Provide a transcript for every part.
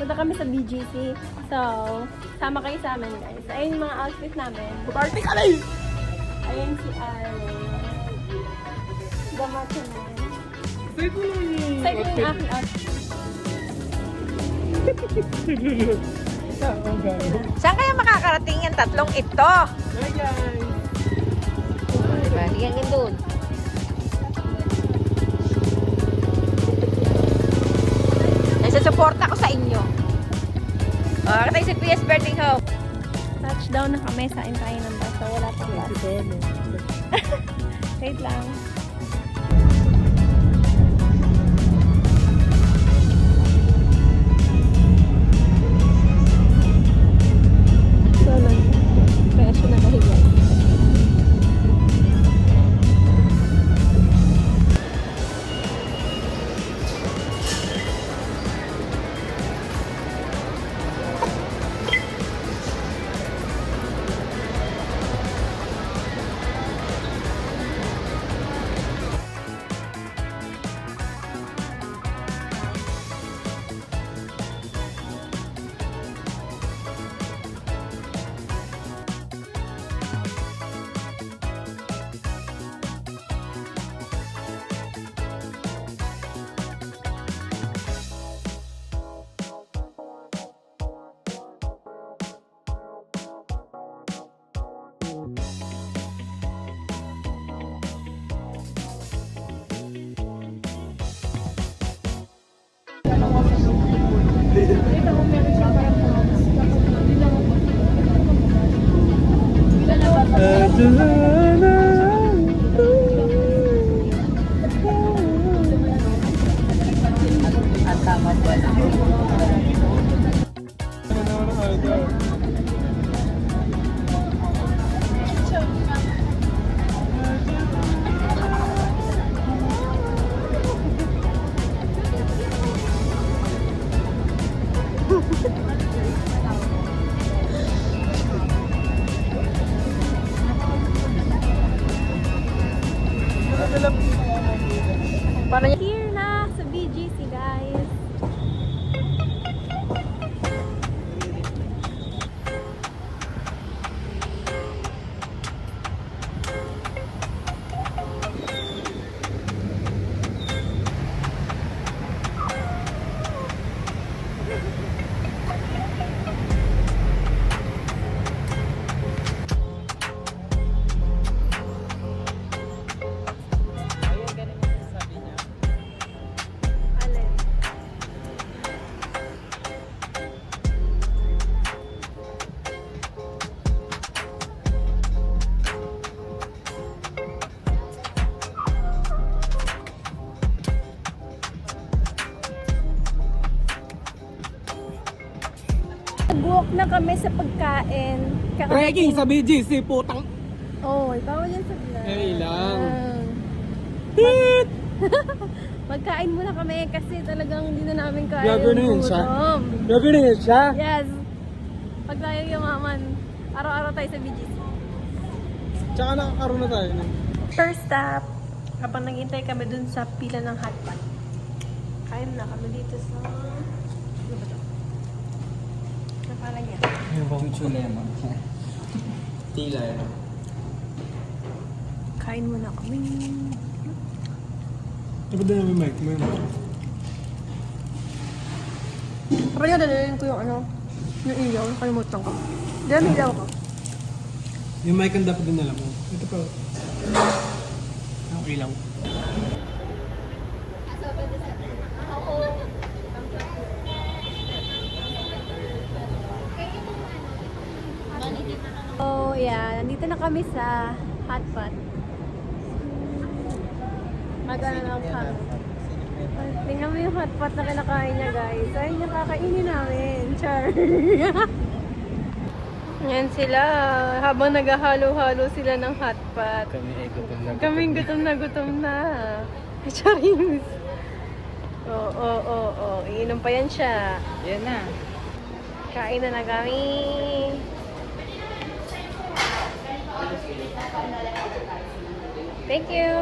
Punta kami sa BGC. So, sama kayo sa amin, guys. Ayun yung mga outfit namin. Party kami! Ayun si Arlen. Gamat na. Say ko lang yung Sa'yo yung aking outfit. Saan kaya makakarating yung tatlong ito? Hi guys! Diba? Hanggang doon. Nagsusuporta ko sa inyo. Katay si PS Birthing Hope. Touchdown na kami sa tayo ng bus. So, wala pang bus. Wait lang. So, kaya siya nakahiga. Here na sa BGC, guys. Alin? Nag-walk na kami sa pagkain. Trekking sa BGC, putang! Oh, bawal yan sa vlog. Eh, lang. Ah. Magkain muna kami kasi talagang hindi na namin kaya Vlogger na yun siya? Grabe na yun siya? Yes. Pag tayo yumaman, araw-araw tayo sa BGC. Tsaka nakakaroon na tayo. First stop, habang naghintay kami dun sa pila ng hotpot. Kain na kami dito sa... Ano ba ito? Ano pala niya? Chuchulema. Tila yun. Kain muna kami. Ito ba na may mic mo yun? Kapag yun, dalawin ko yung ano, yung ilaw, nakalimutan ko. Diyan may ilaw ko. Yung mic ang dapat din alam mo. Ito pa. Okay lang. Oh, yeah. Nandito na kami sa hotpot. Magano lang kami. Tingnan mo yung hotpot na kinakain niya, guys. Ayun yung kakainin namin. Char. Yan sila. Habang naghahalo-halo sila ng hotpot. Kami ay gutom na. Kaming gutom na gutom na. Charis. Oo. Iinom pa yan siya. Yan na. Kain na kami. Thank you.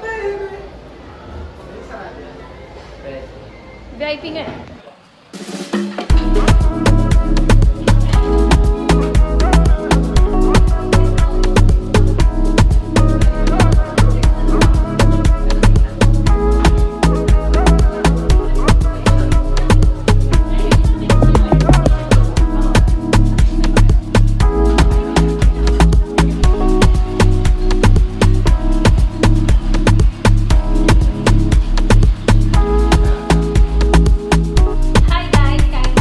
Baby. VIP nga. Hi guys, kain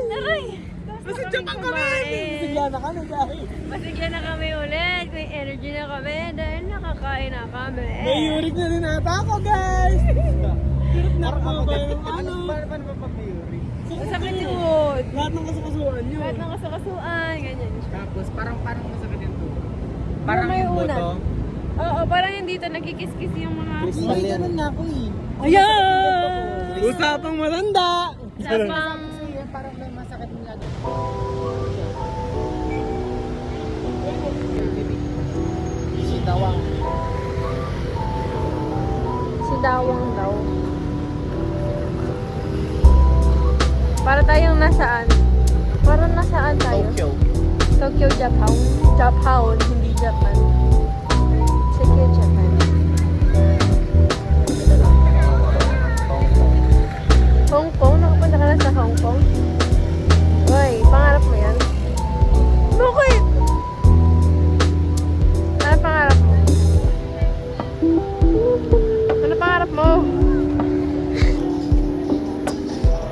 kami. Masigyan pa kami! Masigyan na kami guys! Masigla na kami ulit. May energy na kami dahil nakakain na kami. May uric na din ata ako guys! Hirap na ako ba yung ano? Paano ba pag-uric? Masakit yun. Lahat ng kasukasuan yun. Lahat ng kasukasuan, ganyan siya. Tapos parang masakit yung tubo. Parang may unat. Oo, parang yung dito nagkikis-kis yung mga... Hindi ganun na ako eh. Ayan! Usapang matanda! Tapang... Parang may masakit nila. Sidawang daw. Para tayong nasaan? Parang nasaan tayo? Tokyo, Japan. Japan, hindi Japan. Tokyo, Japan. Hong Kong? Nakapunta ka na sa Hong Kong? Uy, pangarap mo yan? Bakit? Ano pangarap mo? Ano pangarap mo?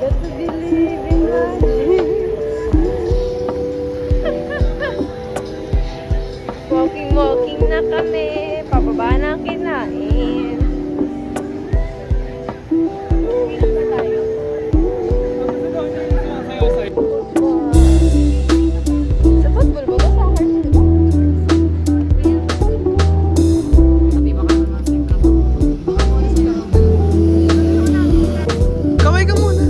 Got to believe in magic. Walking na kami. Pababa na ang kinain. Dito na tayo. Sa football ba? Sa soccer ba? Kaway ka muna!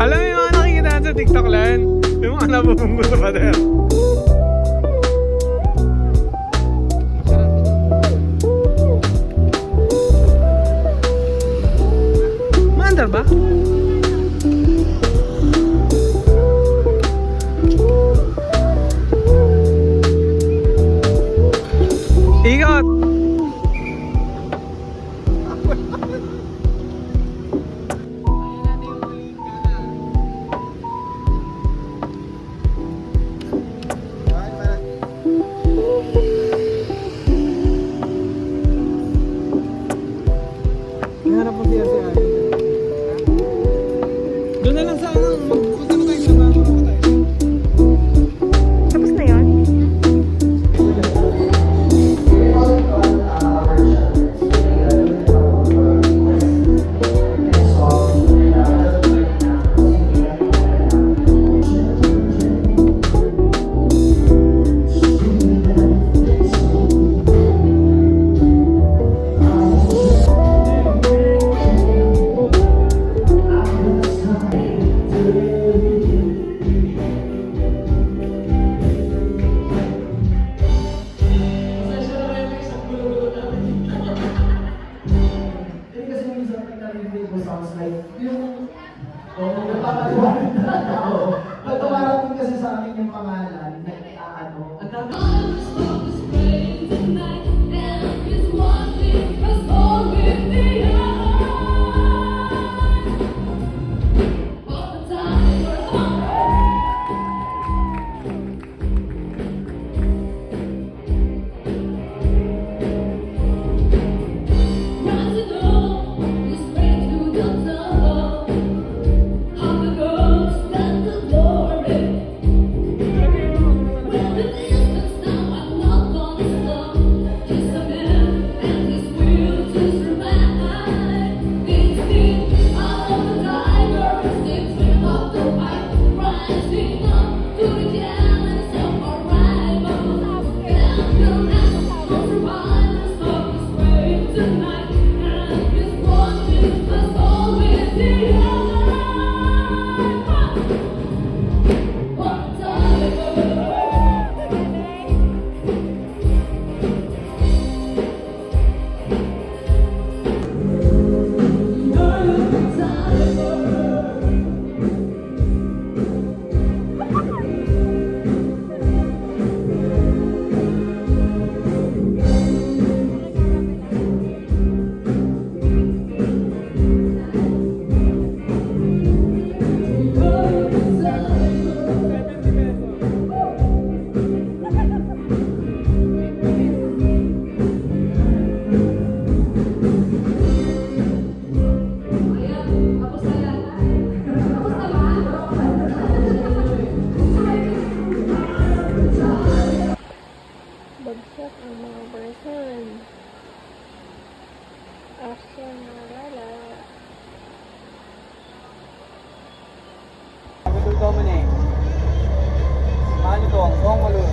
Alam mo yung mga nakikita sa TikTok lang? Yung mga nabubunggo sa pader. Maandar ba? Ikot! lang sa ano, magpunta na tayo sa bago na tayo. Tapos na yun? Nagpaparating kasi sa akin yung pangalan na ano. Bagsak ang mga person. Action na lala. Betul kau mana? Mana tu? Kau malu.